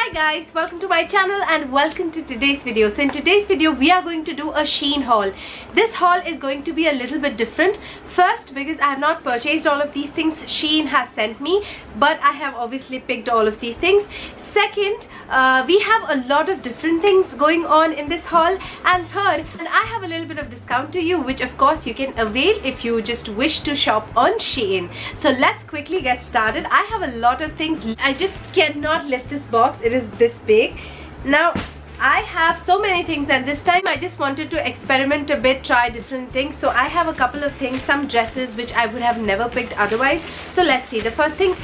Hi guys, welcome to my channel and welcome to today's video. So in today's video we are going to do a Shein haul. This haul is going to be a little bit different. First, because I have not purchased all of these things Shein has sent me, but I have obviously picked all of these things. Second, we have a lot of different things going on in this haul. And third, I have a little bit of discount to you, which of course you can avail if you just wish to shop on Shein. So let's quickly get started. I have a lot of things. I just cannot lift this box. It is this big. Now I have so many things, and this time I just wanted to experiment a bit, try different things. So I have a couple of things, some dresses which I would have never picked otherwise. So let's see. The first thing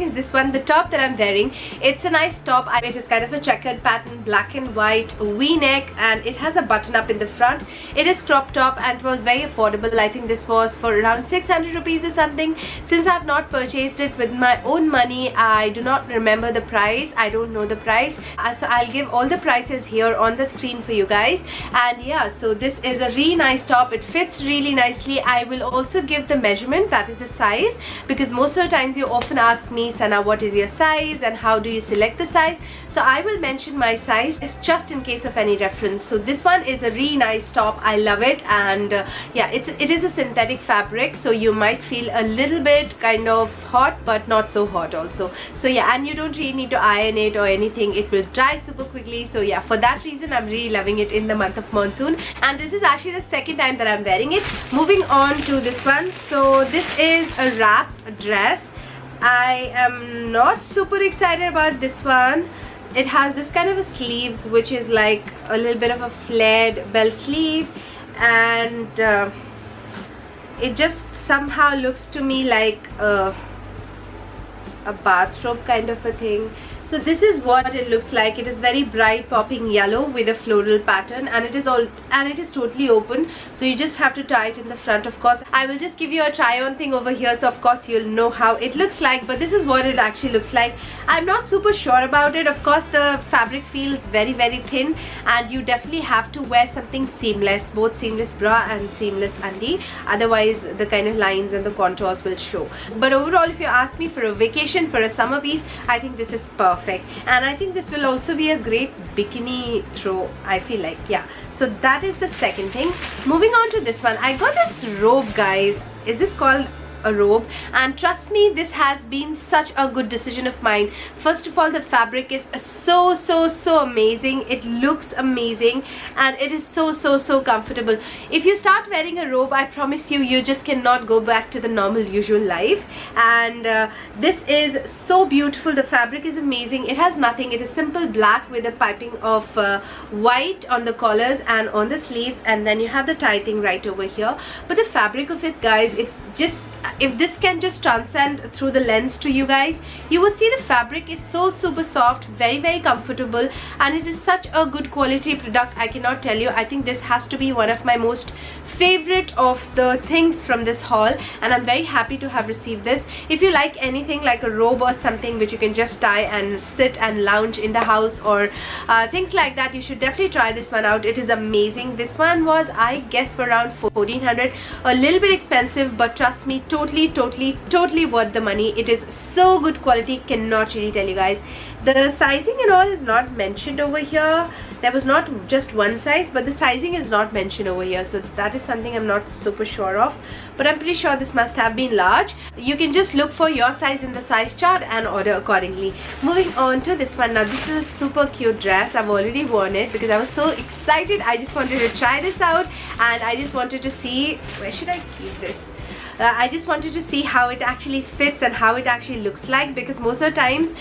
is this one, the top that I'm wearing. It's a nice top. It is kind of a checkered pattern, black and white, V-neck, and it has a button up in the front. It is crop top and it was very affordable. I think this was for around 600 rupees or something. Since I've not purchased it with my own money, I do not remember the price. I don't know the price. So I'll give all the prices here on the screen for you guys. And yeah, so this is a really nice top. It fits really nicely. I will also give the measurement, that is the size, because most of the times you often ask me, Sana, what is your size and how do you select the size? So I will mention my size just in case of any reference. So this one is a really nice top. I love it. And yeah, it is a synthetic fabric, so you might feel a little bit kind of hot, but not so hot also. So yeah, and you don't really need to iron it or anything. It will dry super quickly. So yeah, for that reason I'm really loving it in the month of monsoon. And this is actually the second time that I'm wearing it. Moving on to this one. So this is a wrap dress. I am not super excited about this one. It has this kind of a sleeves, which is like a little bit of a flared bell sleeve, and it just somehow looks to me like a bathrobe kind of a thing. So this is what it looks like. It is very bright popping yellow with a floral pattern, and it is totally open, so you just have to tie it in the front. Of course I will just give you a try on thing over here, so of course you'll know how it looks like, but this is what it actually looks like. I'm not super sure about it. Of course the fabric feels very thin, and you definitely have to wear something seamless, both seamless bra and seamless undie, otherwise the kind of lines and the contours will show. But overall, if you ask me, for a vacation, for a summer piece, I think this is perfect. And I think this will also be a great bikini throw, I feel like. Yeah, so that is the second thing. Moving on to this one, I got this robe, guys. Is this called a robe? And trust me, this has been such a good decision of mine. First of all, the fabric is so amazing. It looks amazing, and it is so comfortable. If you start wearing a robe, I promise you, you just cannot go back to the normal usual life. And this is so beautiful. The fabric is amazing. It has nothing. It is simple black with a piping of white on the collars and on the sleeves, and then you have the tie thing right over here. But the fabric of it, guys, if this can just transcend through the lens to you guys, you would see the fabric is so super soft, very comfortable, and it is such a good quality product. I cannot tell you. I think this has to be one of my most favorite of the things from this haul, and I'm very happy to have received this. If you like anything like a robe or something which you can just tie and sit and lounge in the house, or things like that, you should definitely try this one out. It is amazing. This one was, I guess, for around 1400, a little bit expensive, but trust me, totally worth the money. It is so good quality, cannot really tell you guys. The sizing and all is not mentioned over here. There was not just one size, but the sizing is not mentioned over here, so that is something I'm not super sure of, but I'm pretty sure this must have been large. You can just look for your size in the size chart and order accordingly. Moving on to this one. Now this is a super cute dress. I've already worn it because I was so excited. I just wanted to try this out, and I just wanted to see, where should I keep this? I just wanted to see how it actually fits and how it actually looks like, because sometimes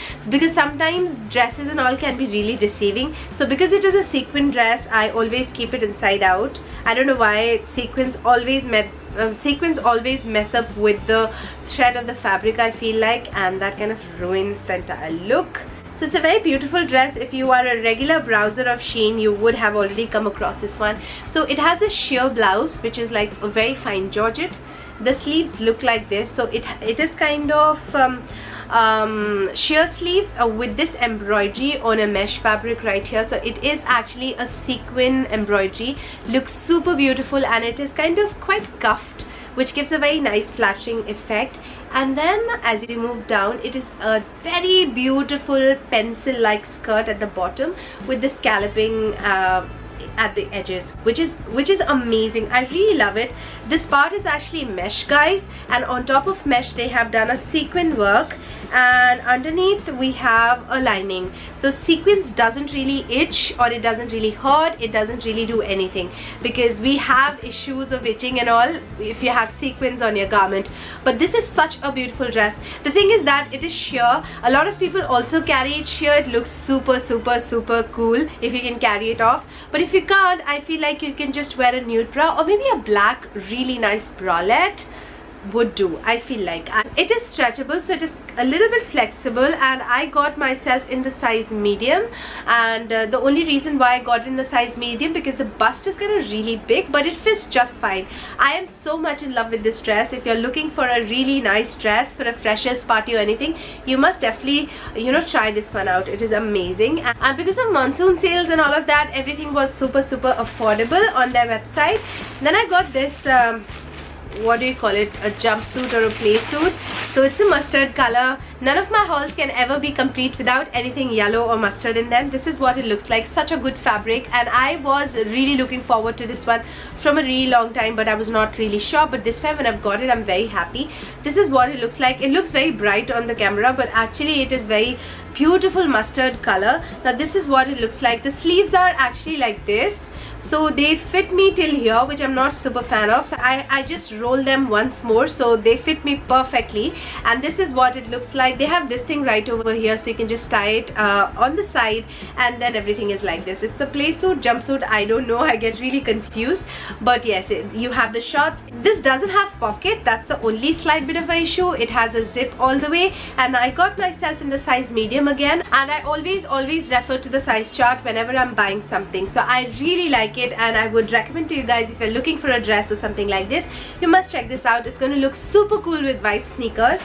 dresses and all can be really deceiving. So because it is a sequin dress, I always keep it inside out. I don't know why. Sequins always mess up with the thread of the fabric, I feel like, and that kind of ruins the entire look. So it's a very beautiful dress. If you are a regular browser of Shein, you would have already come across this one. So it has a sheer blouse, which is like a very fine georgette. The sleeves look like this. So it is kind of sheer sleeves with this embroidery on a mesh fabric right here. So it is actually a sequin embroidery. Looks super beautiful, and it is kind of quite cuffed, which gives a very nice flattering effect. And then as you move down, it is a very beautiful pencil like skirt at the bottom with the scalloping at the edges, which is amazing. I really love it. This part is actually mesh, guys, and on top of mesh they have done a sequin work, and underneath we have a lining. The sequins doesn't really itch, or it doesn't really hurt, it doesn't really do anything, because we have issues of itching and all if you have sequins on your garment. But this is such a beautiful dress. The thing is that it is sheer. A lot of people also carry it sheer. It looks super cool if you can carry it off, but if you can't, I feel like you can just wear a nude bra, or maybe a black really nice bralette would do. I feel like it is stretchable, so it is a little bit flexible, and I got myself in the size medium. And the only reason why I got in the size medium, because the bust is kind of really big, but it fits just fine. I am so much in love with this dress. If you're looking for a really nice dress for a freshers party or anything, you must definitely, you know, try this one out. It is amazing. And because of monsoon sales and all of that, everything was super affordable on their website. Then I got this what do you call it, a jumpsuit or a play suit. So it's a mustard color. None of my hauls can ever be complete without anything yellow or mustard in them. This is what it looks like. Such a good fabric, and I was really looking forward to this one from a really long time, but I was not really sure. But this time when I've got it, I'm very happy. This is what it looks like. It looks very bright on the camera, but actually it is very beautiful mustard color. Now this is what it looks like. The sleeves are actually like this, so they fit me till here, which I'm not super fan of. So I just roll them once more, so they fit me perfectly. And this is what it looks like. They have this thing right over here, so you can just tie it on the side, and then everything is like this. It's a play suit, jumpsuit, I don't know, I get really confused. But yes, you have the shorts. This doesn't have pocket, that's the only slight bit of an issue. It has a zip all the way, and I got myself in the size medium again. And I always refer to the size chart whenever I'm buying something. So I really like it, and I would recommend to you guys, if you're looking for a dress or something like this, you must check this out. It's going to look super cool with white sneakers.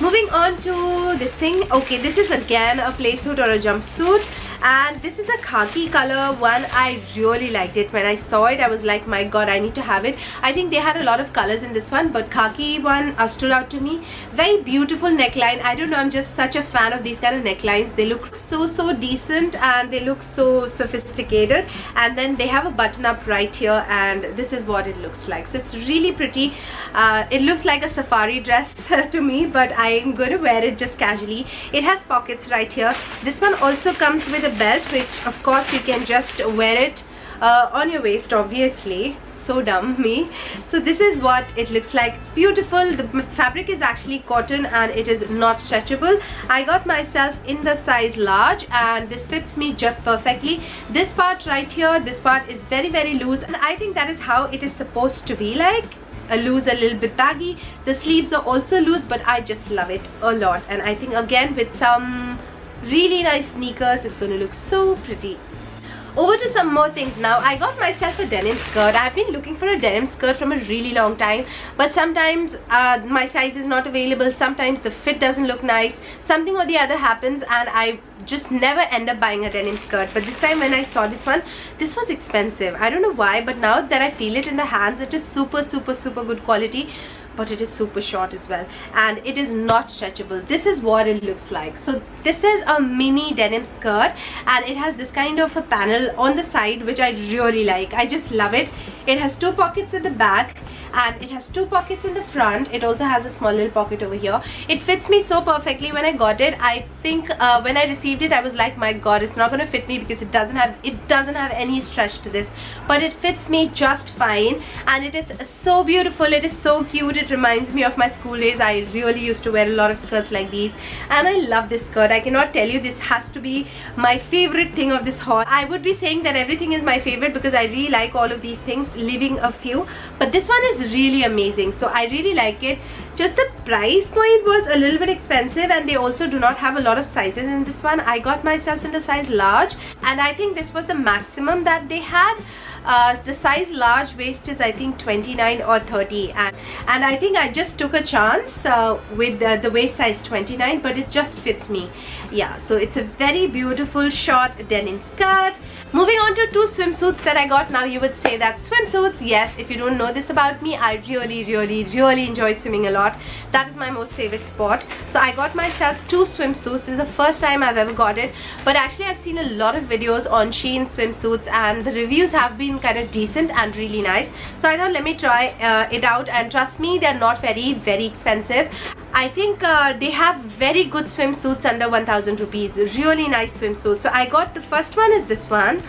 Moving on to this thing. Okay, this is again a play suit or a jumpsuit, and this is a khaki color one. I really liked it. When I saw it, I was like, my god, I need to have it. I think they had a lot of colors in this one, but khaki one stood out to me. Very beautiful neckline. I don't know, I'm just such a fan of these kind of necklines. They look so decent, and they look so sophisticated. And then they have a button up right here, and this is what it looks like. So it's really pretty. It looks like a safari dress to me, but I'm going to wear it just casually. It has pockets right here. This one also comes with a belt, which of course you can just wear it on your waist, obviously. So dumb me. So this is what it looks like. It's beautiful. The fabric is actually cotton, and it is not stretchable. I got myself in the size large, and this fits me just perfectly. This part right here, this part is very loose, and I think that is how it is supposed to be, like a loose, a little bit baggy. The sleeves are also loose, but I just love it a lot. And I think again with some really nice sneakers, it's going to look so pretty. Over to some more things now. I got myself a denim skirt. I've been looking for a denim skirt from a really long time, but sometimes my size is not available. Sometimes the fit doesn't look nice. Something or the other happens, and I just never end up buying a denim skirt. But this time when I saw this one, this was expensive. I don't know why, but now that I feel it in the hands, it is super good quality. But it is super short as well, and it is not stretchable. This is what it looks like. So this is a mini denim skirt, and it has this kind of a panel on the side, which I really like. I just love it. It has two pockets at the back, and it has two pockets in the front. It also has a small little pocket over here. It fits me so perfectly. When I got it, I think when I received it, I was like, my god, it's not going to fit me, because it doesn't have any stretch to this, but it fits me just fine. And it is so beautiful. It is so cute. It reminds me of my school days. I really used to wear a lot of skirts like these, and I love this skirt. I cannot tell you, this has to be my favorite thing of this haul. I would be saying that everything is my favorite because I really like all of these things, leaving a few, but this one is really amazing. So I really like it. Just the price point was a little bit expensive, and they also do not have a lot of sizes in this one. I got myself in the size large, and I think this was the maximum that they had. The size large waist is I think 29 or 30, and I think I just took a chance with the waist size 29, but it just fits me. Yeah, so it's a very beautiful short denim skirt. Moving on to 2 swimsuits that I got. Now you would say that swimsuits, yes, if you don't know this about me, I really enjoy swimming a lot. That is my most favorite sport. So I got myself 2 swimsuits. This is the first time I've ever got it, but actually I've seen a lot of videos on Shein swimsuits and the reviews have been kind of decent and really nice. So I thought, let me try it out, and trust me, they're not very expensive. I think they have very good swimsuits under 1000 rupees. Really nice swimsuits. So I got, the first one is this one.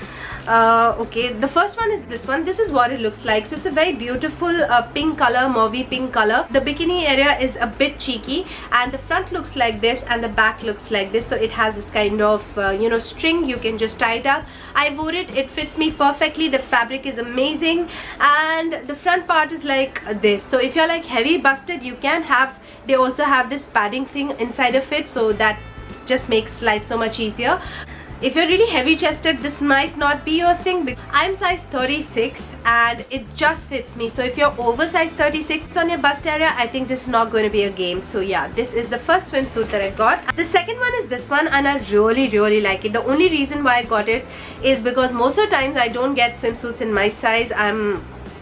Okay, the first one is this one. This is what it looks like. So it's a very beautiful pink color, mauvey pink color. The bikini area is a bit cheeky, and the front looks like this and the back looks like this. So it has this kind of you know, string. You can just tie it up. I wore it, it fits me perfectly. The fabric is amazing, and the front part is like this. So if you're like heavy busted, you can have, they also have this padding thing inside of it, so that just makes life so much easier. If you're really heavy chested, this might not be your thing, because I'm size 36 and it just fits me. So if you're over size 36 on your bust area, I think this is not going to be a game. So yeah, this is the first swimsuit that I got. The second one is this one, and I really like it. The only reason why I got it is because most of the times I don't get swimsuits in my size.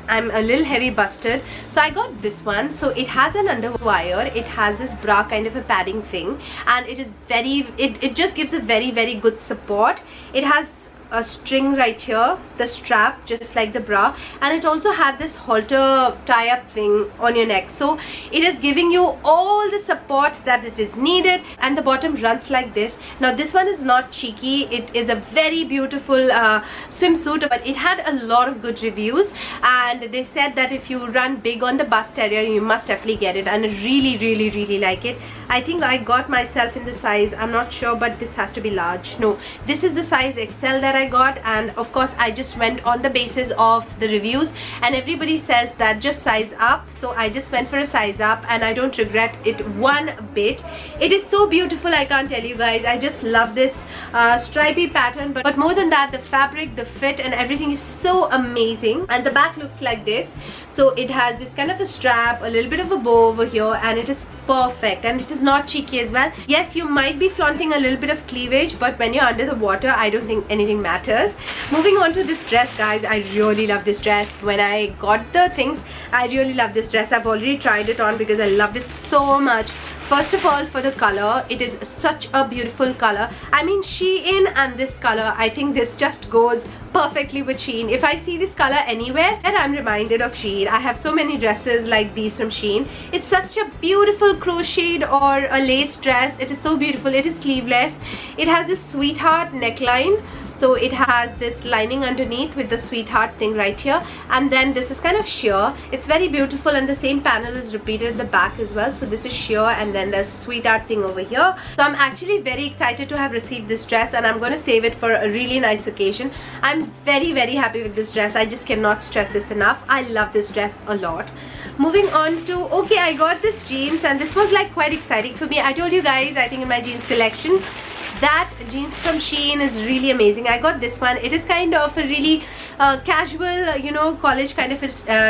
I'm a little heavy busted, so I got this one. So it has an underwire, it has this bra kind of a padding thing, and it is very, it just gives a very good support. It has a string right here, the strap, just like the bra, and it also had this halter tie-up thing on your neck. So it is giving you all the support that it is needed, and the bottom runs like this. Now this one is not cheeky, it is a very beautiful swimsuit, but it had a lot of good reviews, and they said that if you run big on the bust area, you must definitely get it, and I really like it. I think I got myself in the size, I'm not sure, but this has to be large. No, this is the size XL that I got, and of course I just went on the basis of the reviews, and everybody says that just size up. So I just went for a size up, and I don't regret it one bit. It is so beautiful, I can't tell you guys. I just love this stripy pattern, but more than that, the fabric, the fit, and everything is so amazing. And the back looks like this. So it has this kind of a strap, a little bit of a bow over here, and it is perfect, and it is not cheeky as well. Yes, you might be flaunting a little bit of cleavage, but when you're under the water, I don't think anything matters. Moving on to this dress, guys, I really love this dress. When I got the things, I really love this dress. I've already tried it on because I loved it so much. First of all, for the color, it is such a beautiful color. I mean, Shein and this color, I think this just goes perfectly with Shein. If I see this color anywhere, and I'm reminded of Shein. I have so many dresses like these from Shein. It's such a beautiful crocheted or a lace dress. It is so beautiful. It is sleeveless. It has a sweetheart neckline. So it has this lining underneath with the sweetheart thing right here, and then this is kind of sheer. It's very beautiful, and the same panel is repeated at the back as well. So this is sheer, and then there's sweetheart thing over here. So I'm actually very excited to have received this dress, and I'm going to save it for a really nice occasion. I'm very happy with this dress. I just cannot stress this enough. I love this dress a lot. Moving on to, okay, I got this jeans, and this was like quite exciting for me. I told you guys, I think in my jeans collection, that jeans from Shein is really amazing. I got this one. It is kind of a really casual, you know, college kind of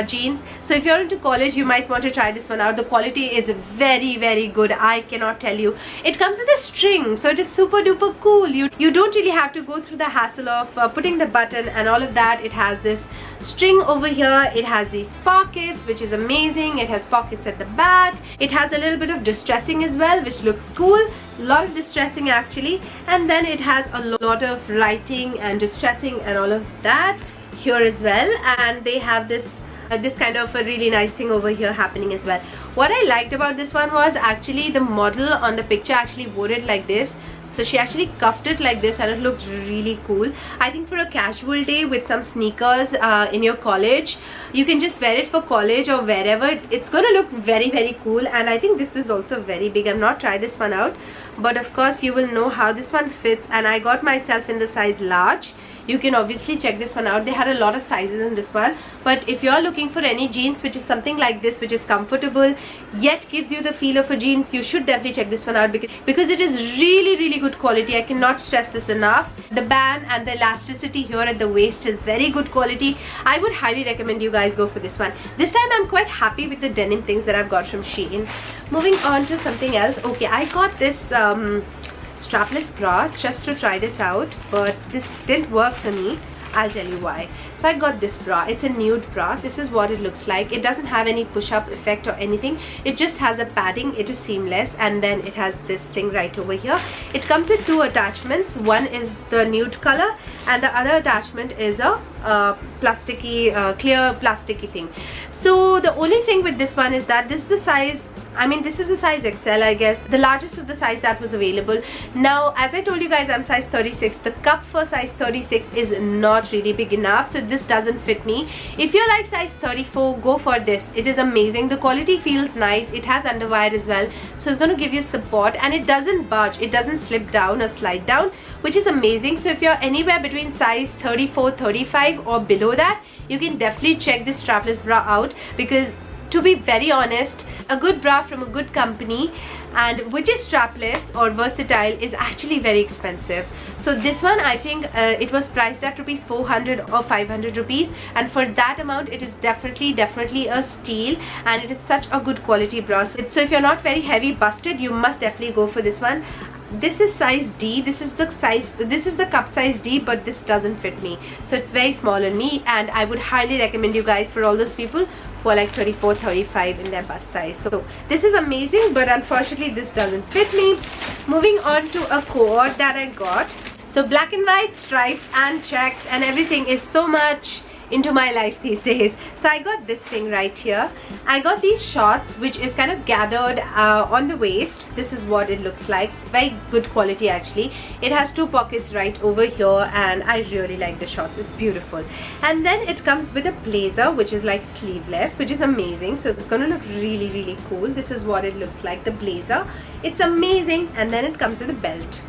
jeans. So if you're into college, you might want to try this one out. The quality is very good. I cannot tell you. It comes with a string, so it is super duper cool. You don't really have to go through the hassle of putting the button and all of that. It has this string over here. It has these pockets, which is amazing. It has pockets at the back. It has a little bit of distressing as well, which looks cool. A lot of distressing actually, and then it has a lot of writing and distressing and all of that here as well. And they have this this kind of a really nice thing over here happening as well. What I liked about this one was actually the model on the picture actually wore it like this. So she actually cuffed it like this, and it looked really cool. I think for a casual day with some sneakers in your college, you can just wear it for college or wherever. It's going to look very cool, and I think this is also very big. I've not tried this one out, but of course you will know how this one fits, and I got myself in the size large. You can obviously check this one out. They had a lot of sizes in this one, but if you're looking for any jeans which is something like this, which is comfortable yet gives you the feel of a jeans, you should definitely check this one out, because it is really good quality. I cannot stress this enough. The band and the elasticity here at the waist is very good quality. I would highly recommend you guys go for this one. This time I'm quite happy with the denim things that I've got from Shein. Moving on to something else. Okay, I got this strapless bra just to try this out, but this didn't work for me. I'll tell you why. So I got this bra. It's a nude bra. This is what it looks like. It doesn't have any push-up effect or anything. It just has a padding. It is seamless, and then it has this thing right over here. It comes with 2 attachments. One is the nude color, and the other attachment is a plasticky, clear plasticky thing. So the only thing with this one is that this is the size, I mean, this is the size XL, I guess, the largest of the size that was available. Now, as I told you guys, I'm size 36. The cup for size 36 is not really big enough, so this doesn't fit me. If you're like size 34, go for this. It is amazing. The quality feels nice. It has underwire as well, so it's going to give you support, and it doesn't budge. It doesn't slip down or slide down, which is amazing. So if you're anywhere between size 34, 35 or below that, you can definitely check this strapless bra out, because to be very honest, a good bra from a good company and which is strapless or versatile is actually very expensive. So this one, I think it was priced at rupees 400 or 500 rupees, and for that amount it is definitely a steal, and it is such a good quality bra. So if you're not very heavy busted, you must definitely go for this one. This is size D. This is the cup size D, but this doesn't fit me, so it's very small on me, and I would highly recommend you guys for all those people who are like 34, 35 in their bust size. So this is amazing, but unfortunately this doesn't fit me. Moving on to a cord that I got. So black and white stripes and checks and everything is so much into my life these days. So I got this thing right here. I got these shorts, which is kind of gathered on the waist. This is what it looks like. Very good quality actually. It has 2 pockets right over here, and I really like the shorts. It's beautiful. And then it comes with a blazer, which is like sleeveless, which is amazing. So it's gonna look really cool. This is what it looks like, the blazer. It's amazing. And then it comes with a belt.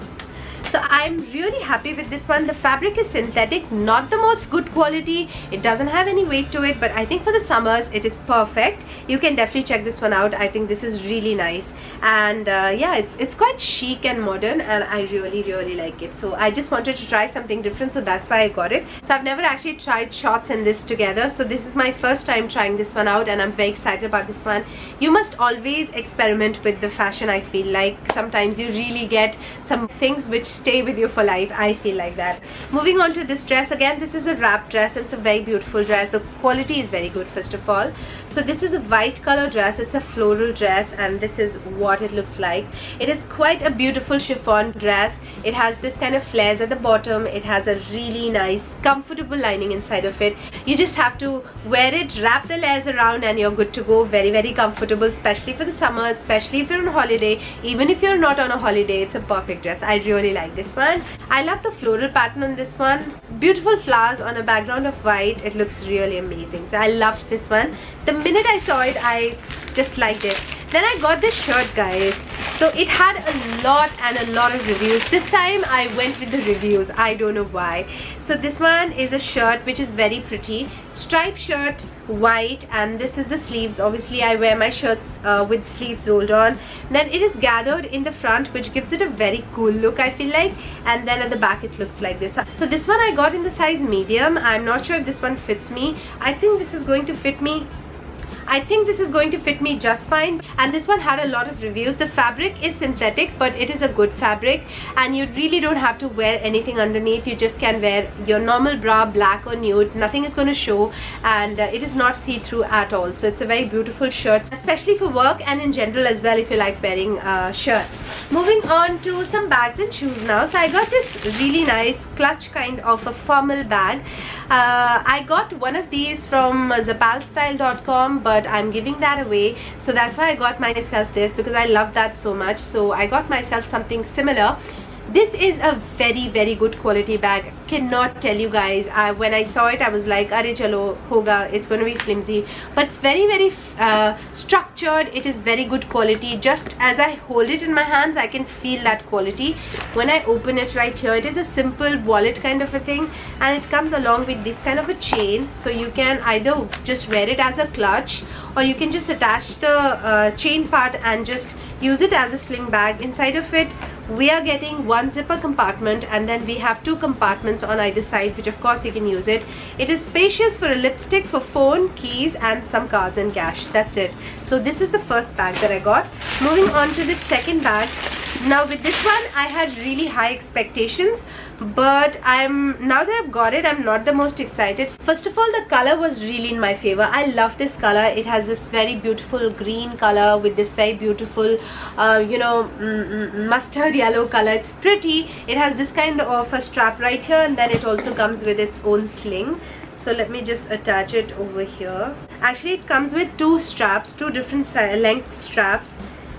So I'm really happy with this one. The fabric is synthetic, not the most good quality. It doesn't have any weight to it, but I think for the summers it is perfect. You can definitely check this one out. I think this is really nice, and yeah, it's quite chic and modern, and I really like it. So I just wanted to try something different, so that's why I got it. So I've never actually tried shorts and this together, so this is my first time trying this one out, and I'm very excited about this one. You must always experiment with the fashion. I feel like sometimes you really get some things which stay with you for life. I feel like that. Moving on to this dress. Again, this is a wrap dress. It's a very beautiful dress. The quality is very good, first of all. So this is a white color dress. It's a floral dress, and this is what it looks like. It is quite a beautiful chiffon dress. It has this kind of flares at the bottom. It has a really nice comfortable lining inside of it. You just have to wear it, wrap the layers around, and you're good to go. Very comfortable, especially for the summer, especially if you're on holiday. Even if you're not on a holiday, it's a perfect dress. I really like this one. I love the floral pattern on this one. Beautiful flowers on a background of white. It looks really amazing. So I loved this one. The minute I saw it, I just liked it. Then I got this shirt, guys. So it had a lot of reviews. This time I went with the reviews. I don't know why. So this one is a shirt which is very pretty. Striped shirt, white, and this is the sleeves. Obviously I wear my shirts with sleeves rolled on. Then it is gathered in the front, which gives it a very cool look, I feel like. And then at the back it looks like this. So this one I got in the size medium. I'm not sure if this one fits me. I think this is going to fit me. I think this is going to fit me just fine, and this one had a lot of reviews. The fabric is synthetic, but it is a good fabric, and you really don't have to wear anything underneath. You just can wear your normal bra, black or nude. Nothing is going to show, and it is not see-through at all. So it's a very beautiful shirt, especially for work and in general as well if you like wearing shirts. Moving on to some bags and shoes now. So I got this really nice clutch kind of a formal bag. I got one of these from zapalstyle.com, but I'm giving that away, so that's why I got myself this, because I love that so much. So I got myself something similar. This is a very good quality bag. Cannot tell you guys, when I saw it I was like, arey chalo hoga, it's going to be flimsy, but it's very structured. It is very good quality. Just as I hold it in my hands, I can feel that quality. When I open it right here, it is a simple wallet kind of a thing, and it comes along with this kind of a chain, so you can either just wear it as a clutch, or you can just attach the chain part and just use it as a sling bag. Inside of it we are getting one zipper compartment, and then we have 2 compartments on either side, which of course you can use it. It is spacious for a lipstick, for phone, keys, and some cards and cash. That's it. So this is the first bag that I got. Moving on to the second bag. Now with this one I had really high expectations, but now that I've got it, I'm not the most excited. First of all, the color was really in my favor. I love this color. It has this very beautiful green color with this very beautiful mustard yellow color. It's pretty. It has this kind of a strap right here, and then it also comes with its own sling. So let me just attach it over here. Actually, it comes with two straps, two different length straps.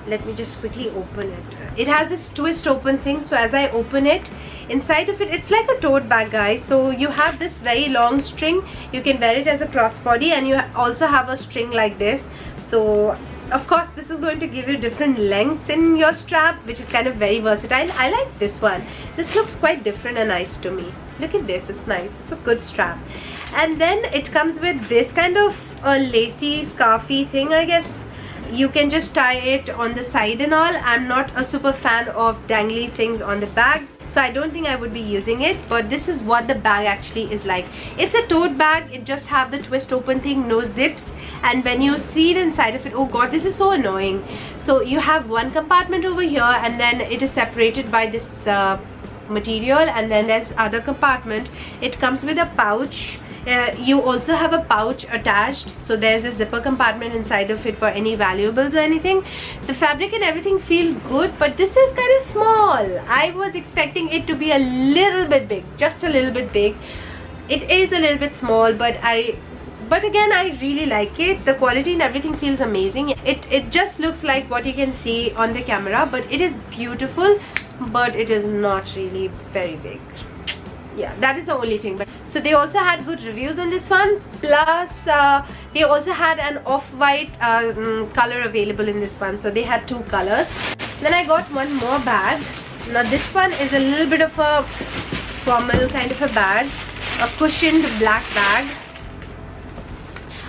Let me just quickly open it. It has this twist open thing, so as I open it, inside of it, it's like a tote bag, guys. So you have this very long string. You can wear it as a crossbody, and you also have a string like this. So of course this is going to give you different lengths in your strap, which is kind of very versatile. I like this one. This looks quite different and nice to me. Look at this, it's nice. It's a good strap. And then it comes with this kind of a lacy scarfy thing, I guess. You can just tie it on the side and all. I'm not a super fan of dangly things on the bags, so I don't think I would be using it, but this is what the bag actually is like. It's a tote bag. It just have the twist open thing, no zips, and when you see the inside of it, oh god, this is so annoying. So you have one compartment over here, and then it is separated by this material, and then there's other compartment. It comes with a pouch. You also have a pouch attached, so there's a zipper compartment inside of it for any valuables or anything. The fabric and everything feels good, but this is kind of small. I was expecting it to be a little bit big, just a little bit big. It is a little bit small, but again, I really like it. The quality and everything feels amazing. It just looks like what you can see on the camera, but it is beautiful, but it is not really very big. Yeah, that is the only thing. But so they also had good reviews on this one, plus they also had an off-white color available in this one, so they had two colors. Then I got one more bag. Now this one is a little bit of a formal kind of a bag, a cushioned black bag.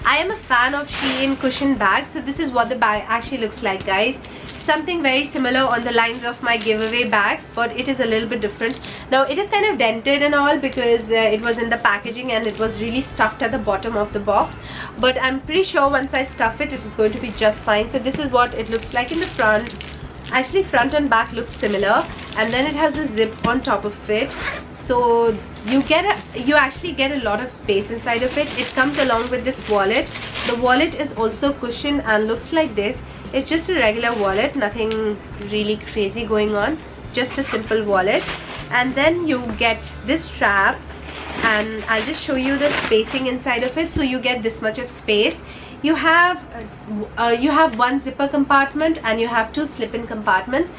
I am a fan of Shein cushioned bags, so this is what the bag actually looks like, guys. Something very similar on the lines of my giveaway bags, but it is a little bit different. Now it is kind of dented and all because it was in the packaging and it was really stuffed at the bottom of the box, but I'm pretty sure once I stuff it, it is going to be just fine. So this is what it looks like in the front. Actually, front and back looks similar, and then it has a zip on top of it, so you actually get a lot of space inside of it. It comes along with this wallet. The wallet is also cushioned and looks like this. It's just a regular wallet, nothing really crazy going on, just a simple wallet. And then you get this strap, and I'll just show you the spacing inside of it. So you get this much of space. You have one zipper compartment and you have two slip-in compartments.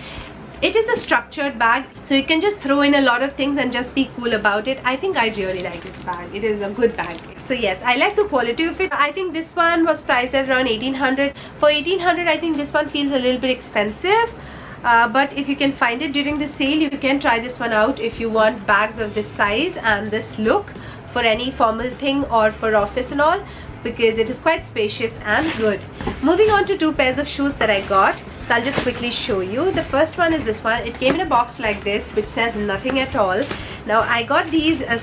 It is a structured bag, so you can just throw in a lot of things and just be cool about it. I think I really like this bag. It is a good bag. So yes, I like the quality of it. I think this one was priced at around 1800. For 1800, I think this one feels a little bit expensive. But if you can find it during the sale, you can try this one out if you want bags of this size and this look for any formal thing or for office and all, because it is quite spacious and good. Moving on to two pairs of shoes that I got. So I'll just quickly show you. The first one is this one. It came in a box like this, which says nothing at all. Now I got these as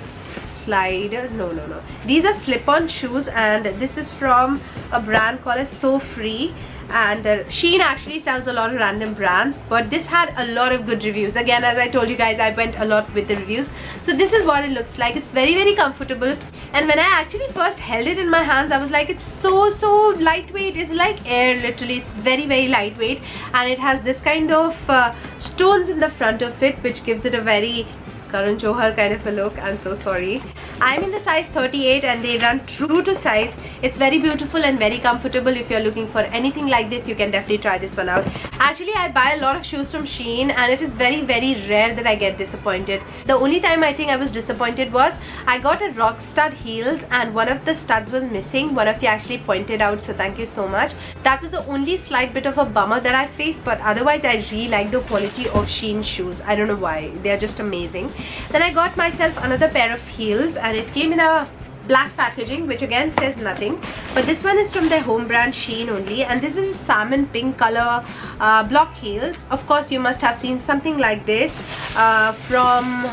sliders. No. These are slip-on shoes, and this is from a brand called as So Free. And Shein actually sells a lot of random brands, but this had a lot of good reviews. Again, as I told you guys, I went a lot with the reviews. So this is what it looks like. It's very, very comfortable. And when I actually first held it in my hands, I was like, it's so lightweight. It's like air, literally. It's very, very lightweight, and it has this kind of stones in the front of it, which gives it a very Karan Johar kind of a look. I'm so sorry. I'm in the size 38 and they run true to size. It's very beautiful and very comfortable. If you're looking for anything like this, you can definitely try this one out. Actually, I buy a lot of shoes from Shein, and it is very, very rare that I get disappointed. The only time I think I was disappointed was I got a rock stud heels and one of the studs was missing. One of you actually pointed out, so thank you so much. That was the only slight bit of a bummer that I faced, but otherwise I really like the quality of Shein shoes. I don't know why. They are just amazing. Then I got myself another pair of heels, and it came in a black packaging, which again says nothing, but this one is from their home brand Shein only, and this is salmon pink color block heels. Of course you must have seen something like this from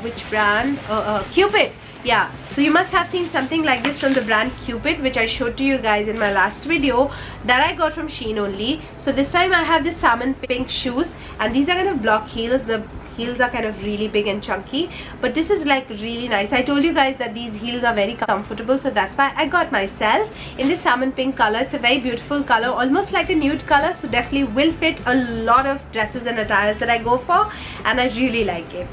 which brand? Cupid. Yeah, so you must have seen something like this from the brand Cupid, which I showed to you guys in my last video, that I got from Shein only. So this time I have this salmon pink shoes, and these are kind of block heels. The heels are kind of really big and chunky, but this is like really nice. I told you guys that these heels are very comfortable, so that's why I got myself in this salmon pink color. It's a very beautiful color, almost like a nude color, so definitely will fit a lot of dresses and attires that I go for, and I really like it.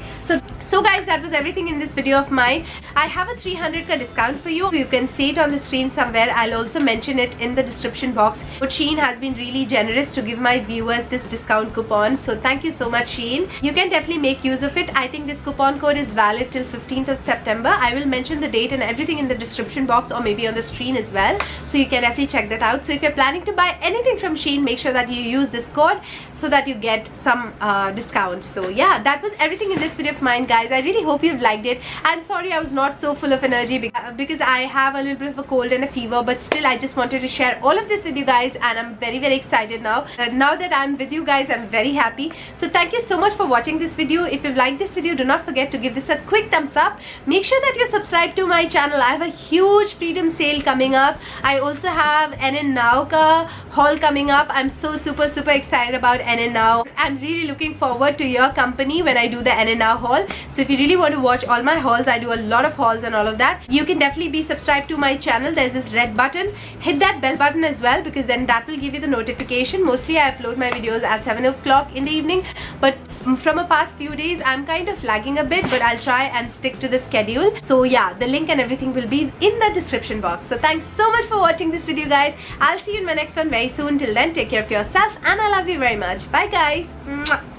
So guys, that was everything in this video of mine. I have a 300 discount for you. You can see it on the screen somewhere. I'll also mention it in the description box. But Shein has been really generous to give my viewers this discount coupon. So thank you so much, Shein. You can definitely make use of it. I think this coupon code is valid till 15th of September. I will mention the date and everything in the description box, or maybe on the screen as well. So you can definitely check that out. So if you're planning to buy anything from Shein, make sure that you use this code so that you get some discount. So yeah, that was everything in this video of mine, guys. I really hope you've liked it. I'm sorry I was not so full of energy because I have a little bit of a cold and a fever, but still I just wanted to share all of this with you guys, and I'm very excited now. Now that I'm with you guys, I'm very happy. So thank you so much for watching this video. If you've liked this video, do not forget to give this a quick thumbs up. Make sure that you're subscribed to my channel. I have a huge freedom sale coming up. I also have NN Now ka haul coming up. I'm so super excited about NN Now. I'm really looking forward to your company when I do the NN Now haul. So if you really want to watch all my hauls, I do a lot of hauls and all of that, you can definitely be subscribed to my channel. There's this red button. Hit that bell button as well, because then that will give you the notification. Mostly I upload my videos at 7 o'clock in the evening, but from a past few days I'm kind of lagging a bit, but I'll try and stick to the schedule. So yeah, the link and everything will be in the description box. So thanks so much for watching this video, guys. I'll see you in my next one very soon. Till then, take care of yourself, and I love you very much. Bye guys. Mwah.